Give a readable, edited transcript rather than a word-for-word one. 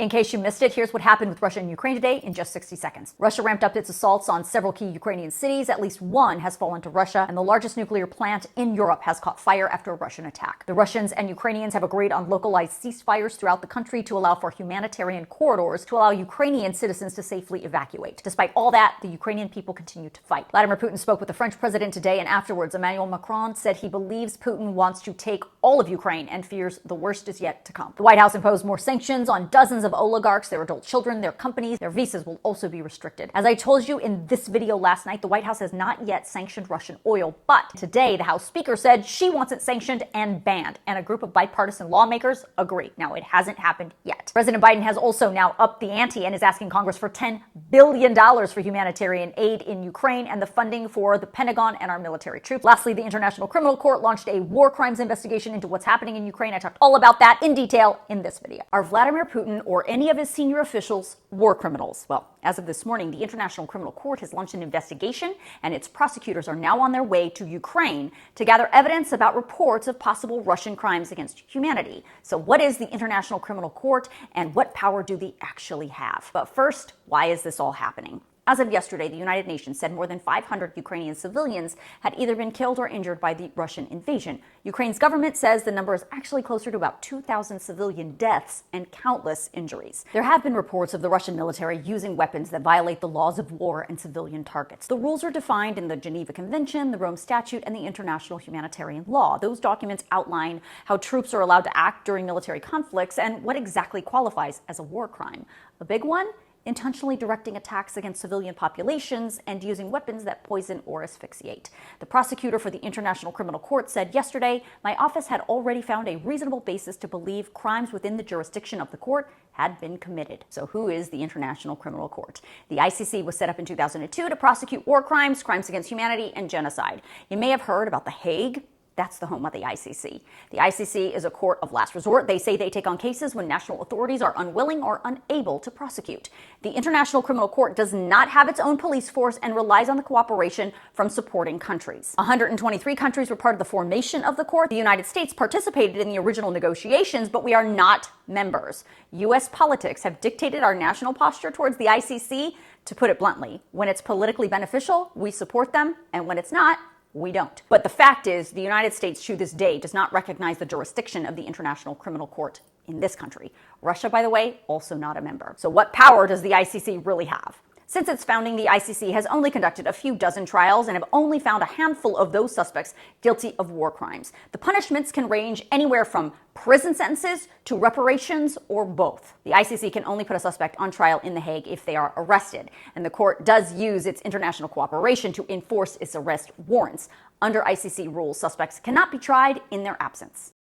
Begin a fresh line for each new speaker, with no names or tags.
In case you missed it, here's what happened with Russia and Ukraine today in just 60 seconds. Russia ramped up its assaults on several key Ukrainian cities. At least one has fallen to Russia, and the largest nuclear plant in Europe has caught fire after a Russian attack. The Russians and Ukrainians have agreed on localized ceasefires throughout the country to allow for humanitarian corridors to allow Ukrainian citizens to safely evacuate. Despite all that, the Ukrainian people continue to fight. Vladimir Putin spoke with the French president today, and afterwards, Emmanuel Macron said he believes Putin wants to take all of Ukraine and fears the worst is yet to come. The White House imposed more sanctions on dozens of oligarchs, their adult children, their companies. Their visas will also be restricted. As I told you in this video last night, the White House has not yet sanctioned Russian oil, but today the House Speaker said she wants it sanctioned and banned, and a group of bipartisan lawmakers agree. Now, it hasn't happened yet. President Biden has also now upped the ante and is asking Congress for $10 billion for humanitarian aid in Ukraine and the funding for the Pentagon and our military troops. Lastly, the International Criminal Court launched a war crimes investigation into what's happening in Ukraine. I talked all about that in detail in this video. Are Vladimir Putin or any of his senior officials war criminals? Well, as of this morning, the International Criminal Court has launched an investigation, and its prosecutors are now on their way to Ukraine to gather evidence about reports of possible Russian crimes against humanity. So what is the International Criminal Court, and what power do they actually have? But first, why is this all happening? As of yesterday, the United Nations said more than 500 Ukrainian civilians had either been killed or injured by the Russian invasion. Ukraine's government says the number is actually closer to about 2,000 civilian deaths and countless injuries. There have been reports of the Russian military using weapons that violate the laws of war and civilian targets. The rules are defined in the Geneva Convention, the Rome Statute, and the International Humanitarian Law. Those documents outline how troops are allowed to act during military conflicts and what exactly qualifies as a war crime. A big one? Intentionally directing attacks against civilian populations and using weapons that poison or asphyxiate. The prosecutor for the International Criminal Court said yesterday, "My office had already found a reasonable basis to believe crimes within the jurisdiction of the court had been committed." So who is the International Criminal Court? The ICC was set up in 2002 to prosecute war crimes, crimes against humanity, and genocide. You may have heard about The Hague. That's the home of the ICC. The ICC is a court of last resort. They say they take on cases when national authorities are unwilling or unable to prosecute. The International Criminal Court does not have its own police force and relies on the cooperation from supporting countries. 123 countries were part of the formation of the court. The United States participated in the original negotiations, but we are not members. U.S. politics have dictated our national posture towards the ICC. To put it bluntly, when it's politically beneficial, we support them, and when it's not, we don't. But the fact is, the United States to this day does not recognize the jurisdiction of the International Criminal Court in this country. Russia, by the way, also not a member. So what power does the ICC really have? Since its founding, the ICC has only conducted a few dozen trials and have only found a handful of those suspects guilty of war crimes. The punishments can range anywhere from prison sentences to reparations or both. The ICC can only put a suspect on trial in The Hague if they are arrested, and the court does use its international cooperation to enforce its arrest warrants. Under ICC rules, suspects cannot be tried in their absence.